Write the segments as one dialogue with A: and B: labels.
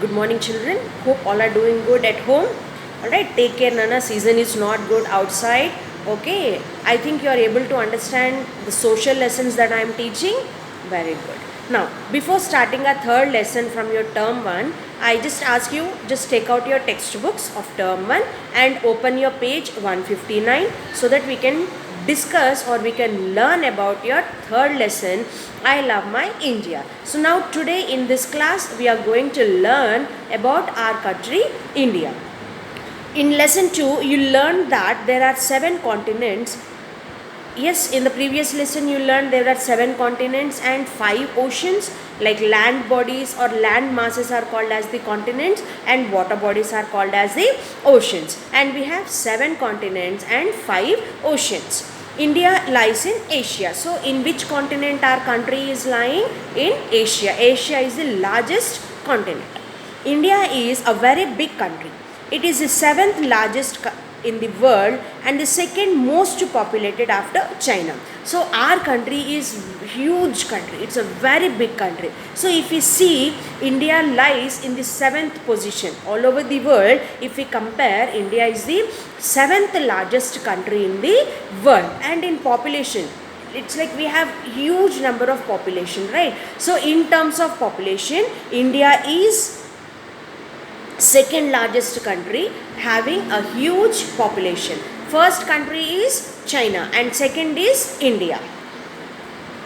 A: Good morning, children. Hope all are doing good at home. Alright, take care, Nana. Season is not good outside. Okay, I think you are able to understand the social lessons that I am teaching. Very good. Now, before starting our third lesson from your term 1, I just ask you just take out your textbooks of term 1 and open your page 159 so that we can discuss or we can learn about your third lesson, I love my India. So now today in this class we are going to learn about our country India. In lesson 2 you learned that there are 7 continents. Yes, in the previous lesson you learned there are 7 continents and 5 oceans, like land bodies or land masses are called as the continents and water bodies are called as the oceans, and we have 7 continents and 5 oceans. India lies in Asia. So in which continent our country is lying? In Asia. Asia is the largest continent. India is a very big country. It is the 7th largest in the world and the second most populated after China. So our country is huge country. It's a very big country. So if we see, India lies in the 7th position all over the world. If we compare, India is the 7th largest country in the world, and in population it's like we have huge number of population, right? So in terms of population, India is second largest country having a huge population. First country is China and second is India.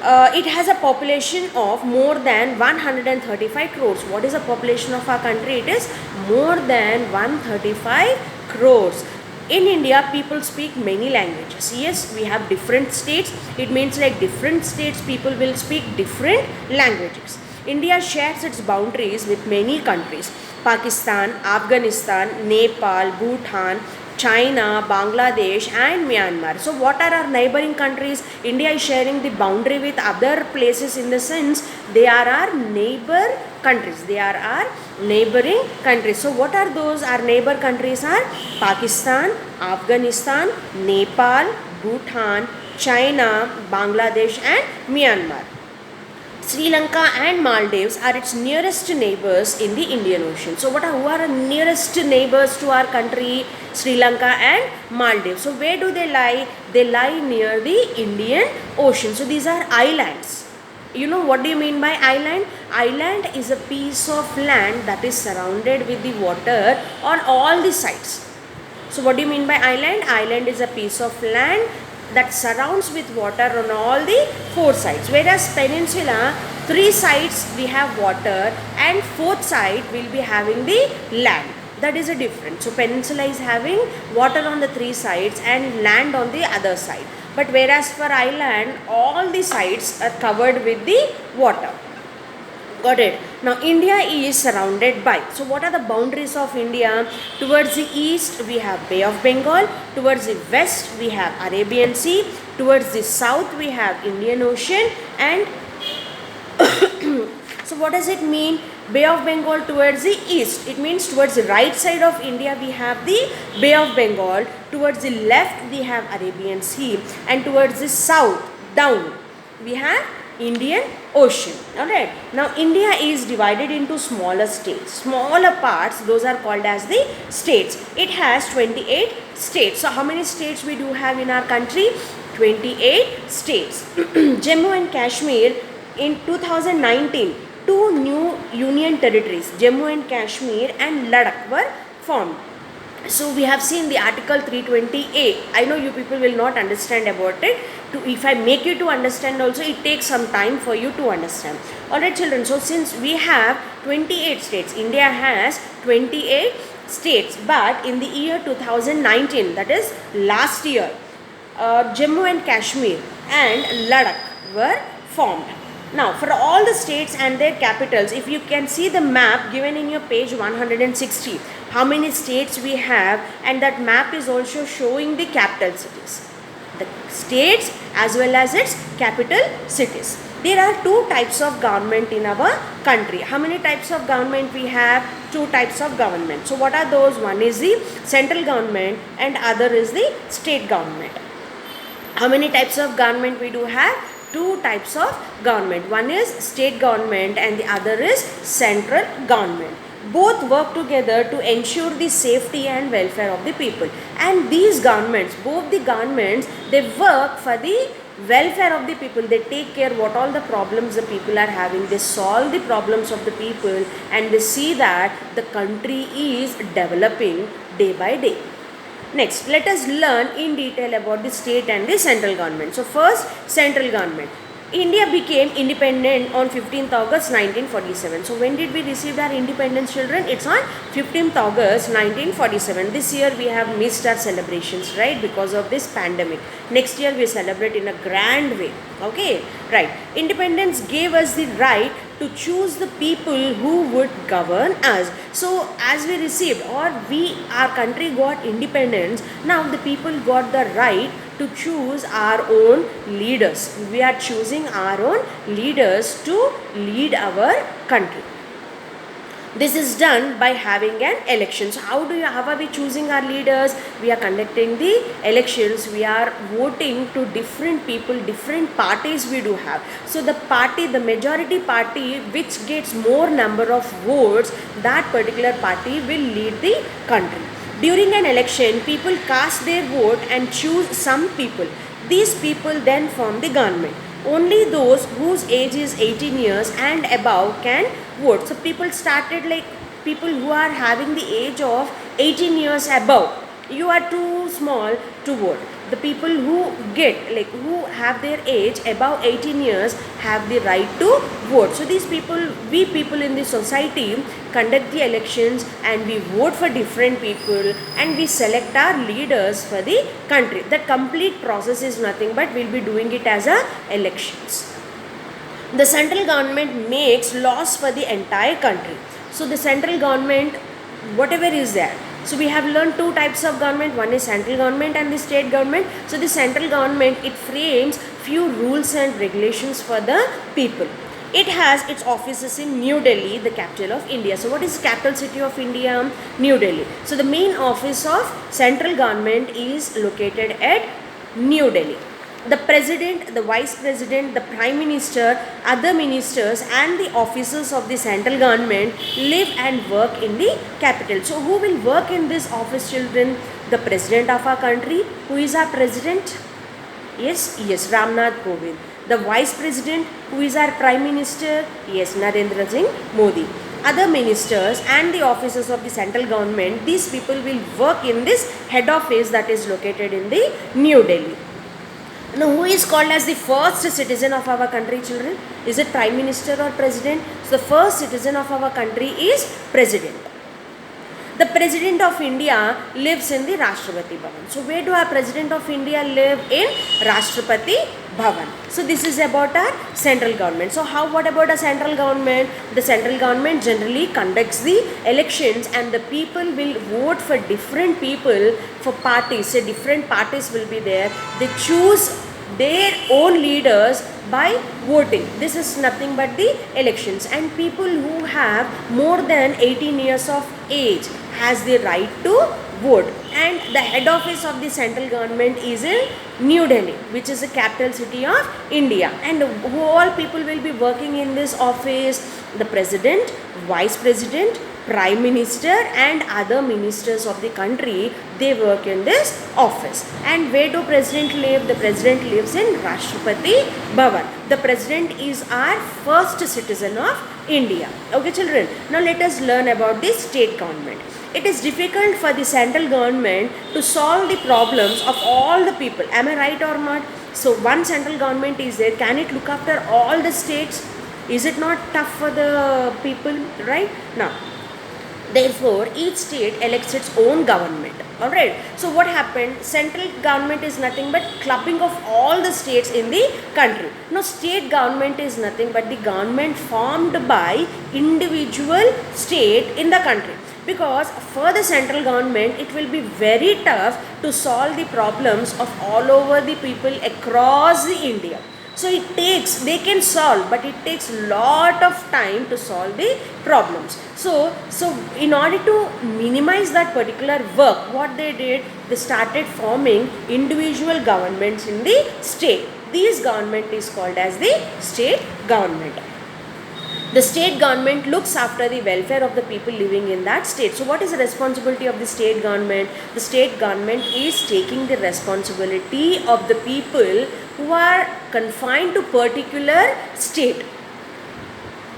A: It has a population of more than 135 crores. What is the population of our country? It is more than 135 crores. In India, people speak many languages. Yes, we have different states. It means like different states people will speak different languages. India shares its boundaries with many countries: Pakistan, Afghanistan, Nepal, Bhutan, China, Bangladesh and Myanmar. So what are our neighboring countries? India is sharing the boundary with other places in the sense they are our neighbor countries. They are our neighboring countries. So what are those? Our neighbor countries are Pakistan, Afghanistan, Nepal, Bhutan, China, Bangladesh and Myanmar. Sri Lanka and Maldives are its nearest neighbors in the Indian Ocean. So who are the nearest neighbors to our country? Sri Lanka and Maldives. So where do they lie? They lie near the Indian Ocean. So these are islands. You know what do you mean by island? Island is a piece of land that is surrounded with the water on all the sides. So what do you mean by island? Island is a piece of land that surrounds with water on all the 4 sides, whereas peninsula, 3 sides we have water and 4th side will be having the land. That is a difference. So peninsula is having water on the 3 sides and land on the other side, but whereas for island all the sides are covered with the water. Got it. Now India is surrounded by, so what are the boundaries of India? Towards the east we have Bay of Bengal, towards the west we have Arabian Sea, towards the south we have Indian Ocean, and so what does it mean? Bay of Bengal towards the east, it means towards the right side of India we have the Bay of Bengal, towards the left we have Arabian Sea, and towards the south down we have Indian Ocean. Alright. Now India is divided into smaller states. Smaller parts, those are called as the states. It has 28 states. So how many states we do have in our country? 28 states. Jammu and Kashmir, in 2019, 2 new union territories, Jammu and Kashmir and Ladakh, were formed. So we have seen the article 320A. I know you people will not understand about it. If I make you to understand also, it takes some time for you to understand. Alright children, so since we have 28 states, India has 28 states, but in the year 2019, that is last year, Jammu and Kashmir and Ladakh were formed. Now for all the states and their capitals, if you can see the map given in your page 160, how many states we have, and that map is also showing the capital cities, the states as well as its capital cities. There are 2 types of government in our country. How many types of government we have? 2 types of government. So what are those? One is the central government and other is the state government. How many types of government we do have? 2 types of government. One is state government and the other is central government. both work together to ensure the safety and welfare of the people. And these governments, both the governments, they work for the welfare of the people. They take care what all the problems the people are having, they solve the problems of the people, and they see that the country is developing day by day. Next, let us learn in detail about the state and the central government. So first, central government. India became independent on 15th August 1947. So when did we receive our independence, children? It's on 15th August 1947. This year we have missed our celebrations, right, because of this pandemic. Next year we celebrate in a grand way. Okay, right. Independence gave us the right to choose the people who would govern us. So as we received, or our country got independence, now the people got the right to choose our own leaders. We are choosing our own leaders to lead our country. This is done by having an election. So how are we choosing our leaders? We are conducting the elections. We are voting to different people, different parties we do have. So the majority party which gets more number of votes, that particular party will lead the country. During an election, people cast their vote and choose some people. These people then form the government. Only those whose age is 18 years and above can vote. So people started like people who are having the age of 18 years above. You are too small to vote. The people who who have their age above 18 years have the right to vote. So these people, we people in the society conduct the elections and we vote for different people and we select our leaders for the country. The complete process is nothing but we'll be doing it as a elections. The central government makes laws for the entire country. So the central government, whatever is there. So we have learned two types of government. One is central government and the state government. So the central government, it frames few rules and regulations for the people. It has its offices in New Delhi, the capital of India. So what is the capital city of India? New Delhi. So the main office of central government is located at New Delhi. The president, the vice president, the prime minister, other ministers and the officers of the central government live and work in the capital. So who will work in this office, children? The president of our country. Who is our president? Yes, Ramnath Kovind. The vice president, who is our prime minister? Yes, Narendra Singh Modi. Other ministers and the officers of the central government, these people will work in this head office that is located in the New Delhi. Now, who is called as the first citizen of our country, children? Is it prime minister or president? So the first citizen of our country is president. The president of India lives in the Rashtrapati Bhavan. So where do our president of India live? In Rashtrapati Bhavan. So this is about our central government. So what about a central government? The central government generally conducts the elections and the people will vote for different people for parties. So different parties will be there. They choose their own leaders by voting. This is nothing but the elections, and people who have more than 18 years of age has the right to vote. And the head office of the central government is in New Delhi, which is the capital city of India. And who all people will be working in this office? The president, vice president, prime minister and other ministers of the country, they work in this office. And where do president live? The president lives in Rashtrapati Bhavan. The president is our first citizen of India. Okay, children. Now let us learn about the state government. It is difficult for the central government to solve the problems of all the people. Am I right or not? So one central government is there. Can it look after all the states? Is it not tough for the people, right? Now, therefore, each state elects its own government. Alright. So what happened? Central government is nothing but clubbing of all the states in the country. Now state government is nothing but the government formed by individual state in the country. Because for the central government, it will be very tough to solve the problems of all over the people across the India. So they can solve, but it takes lot of time to solve the problems. So in order to minimize that particular work, what they did, they started forming individual governments in the state. This government is called as the state government. The state government looks after the welfare of the people living in that state. So what is the responsibility of the state government? The state government is taking the responsibility of the people who are confined to particular state.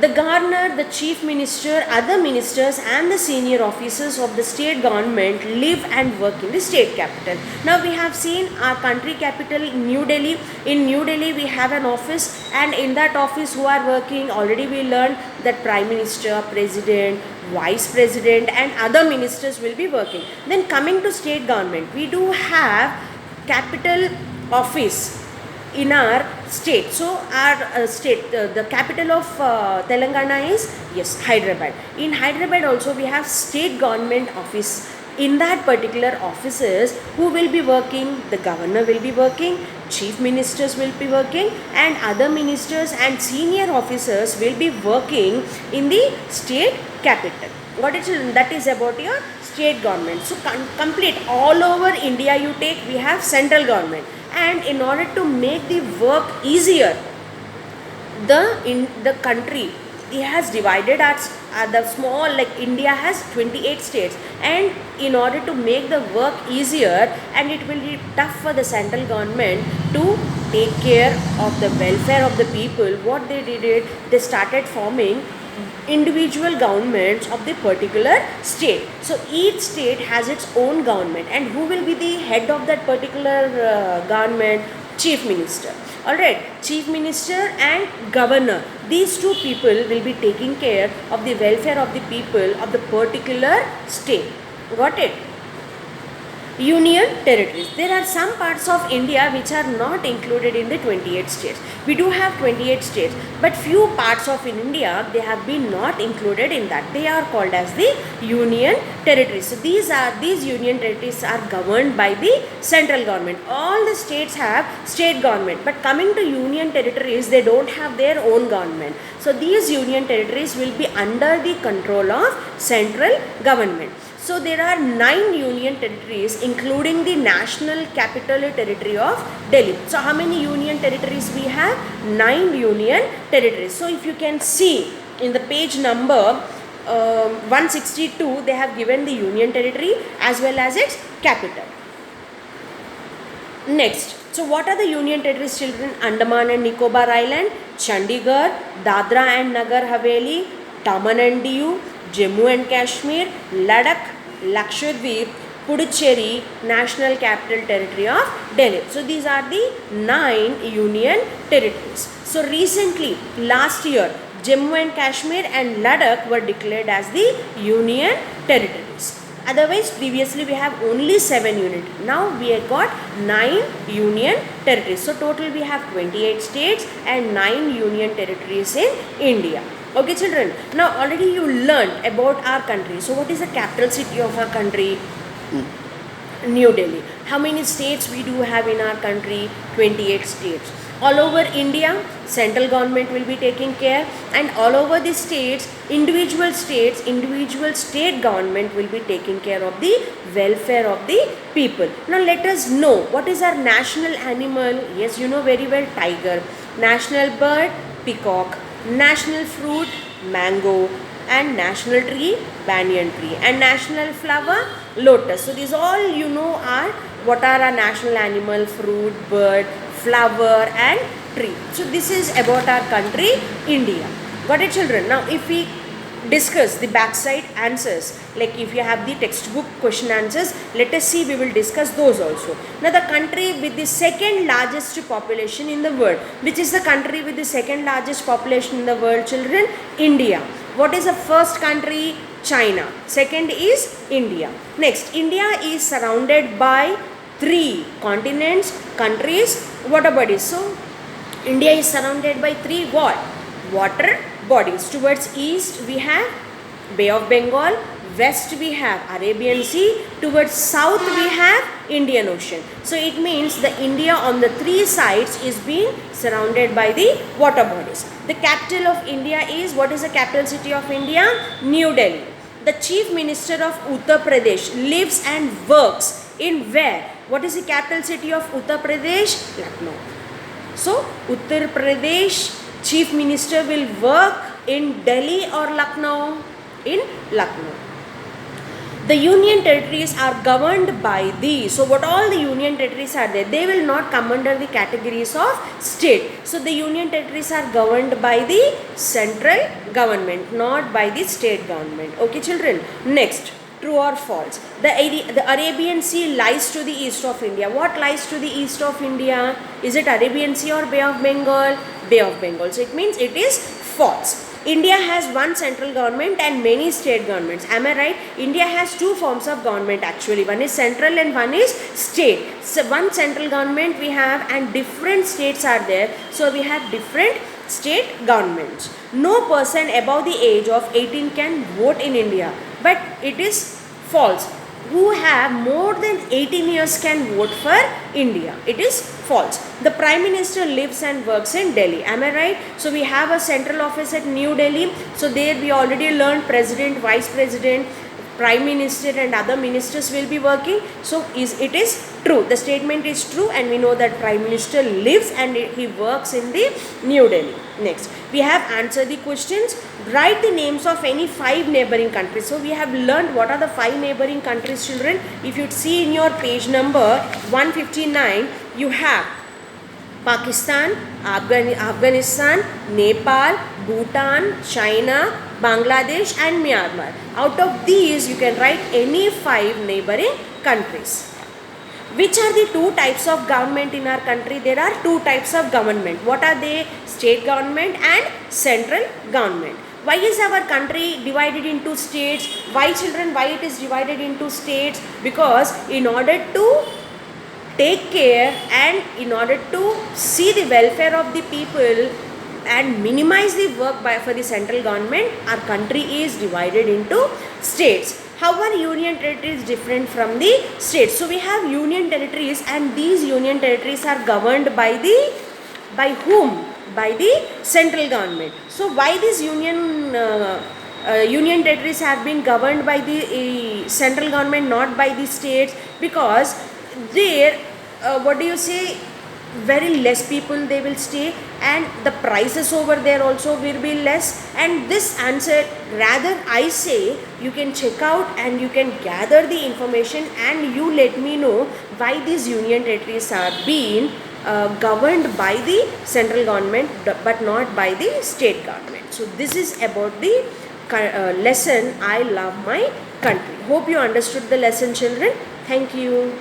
A: The governor, the chief minister, other ministers and the senior officers of the state government live and work in the state capital. Now we have seen our country capital, New Delhi. In New Delhi we have an office, and in that office who are working, already we learned that prime minister, president, vice president and other ministers will be working. Then coming to state government, we do have capital office in our state. So our state, the capital of Telangana is, yes, Hyderabad. In Hyderabad also we have state government office. In that particular offices, who will be working? The governor will be working, chief ministers will be working and other ministers and senior officers will be working in the state capital. Got it, children? That is about your state government. So complete all over India you take, we have central government. And in order to make the work easier, the country, it has divided as the small, like India has 28 states, and in order to make the work easier, and it will be tough for the central government to take care of the welfare of the people, what they did, they started forming individual governments of the particular state. So each state has its own government, and who will be the head of that particular government? Chief minister. Alright, chief minister and governor, these two people will be taking care of the welfare of the people of the particular state. Got it? Union territories. There are some parts of India which are not included in the 28 states. We do have 28 states, but few parts of India, they have been not included in that. They are called as the union territories. So these union territories are governed by the central government. All the states have state government, but coming to union territories, they don't have their own government. So these union territories will be under the control of central government. So there are 9 union territories, including the national capital territory of Delhi. So how many union territories we have? 9 union territories. So if you can see in the page number 162, they have given the union territory as well as its capital. Next, so what are the union territories, children? Andaman and Nicobar Island, Chandigarh, Dadra and Nagar Haveli, Daman and Diu, Jammu and Kashmir, Ladakh, Lakshadweep, Puducherry, National Capital Territory of Delhi. So these are the 9 union territories. So recently, last year, Jammu and Kashmir and Ladakh were declared as the union territories. Otherwise, previously we have only 7 union. Now we have got 9 union territories. So total we have 28 states and 9 union territories in India. Okay, children. Now already you learned about our country. So what is the capital city of our country? New Delhi. How many states we do have in our country? 28 states. All over India, central government will be taking care, and all over the states, individual state government will be taking care of the welfare of the people. Now let us know what is our national animal. Yes, you know very well, tiger. National bird, peacock. National fruit, mango, and national tree, banyan tree, and national flower, lotus. So these all you know are what are our national animal, fruit, bird, flower and tree. So this is about our country, India. Got it, children? Now if we discuss the backside answers, like if you have the textbook question answers, let us see, we will discuss those also. Now the country with the second largest population in the world. Which is the country with the second largest population in the world, children? India. What is the first country? China. Second is India. Next, India is surrounded by 3 continents, countries, water bodies. So India is surrounded by 3 what? Water bodies. Towards east we have Bay of Bengal, west we have Arabian Sea, towards south we have Indian Ocean. So it means the India on the 3 sides is being surrounded by the water bodies. The capital of India is, what is the capital city of India? New Delhi. The chief minister of Uttar Pradesh lives and works in where? What is the capital city of Uttar Pradesh? Lucknow. So Uttar Pradesh chief minister will work In Delhi or Lucknow? In Lucknow. The union territories are governed by the, so what all the union territories are there, they will not come under the categories of state. So the union territories are governed by the central government, not by the state government. Okay children, next, true or false? The Arabian Sea lies to the east of India. What lies to the east of India? Is it Arabian Sea or Bay of Bengal? Bay of Bengal. So it means it is false. India has one central government and many state governments. Am I right? India has two forms of government actually. One is central and one is state. So one central government we have and different states are there. So we have different state governments. No person above the age of 18 can vote in India. But it is false. Who have more than 18 years can vote for India. It is false. The Prime Minister lives and works in Delhi. Am I right? So we have a central office at New Delhi. So there we already learned President, Vice President, Prime Minister and other ministers will be working. So it is true. The statement is true and we know that Prime Minister lives and he works in the New Delhi. Next, we have answered the questions. Write the names of any 5 neighboring countries. So we have learned what are the 5 neighboring countries children. If you see in your page number 159, you have Pakistan, Afghanistan, Nepal, Bhutan, China, Bangladesh and Myanmar. Out of these you can write any 5 neighboring countries. Which are the 2 types of government in our country? There are 2 types of government. What are they? State government and central government. Why is our country divided into states? Why children? Why it is divided into states? Because in order to take care and in order to see the welfare of the people and minimize the work for the central government, our country is divided into states. How are union territories different from the states? So we have union territories and these union territories are governed by whom? By the central government. So why these union territories have been governed by the central government, not by the states? Because there, very less people they will stay and the prices over there also will be less. And this answer, rather I say, you can check out and you can gather the information and you let me know why these union territories are being governed by the central government but not by the state government. So this is about the lesson I love my country. Hope you understood the lesson children. Thank you.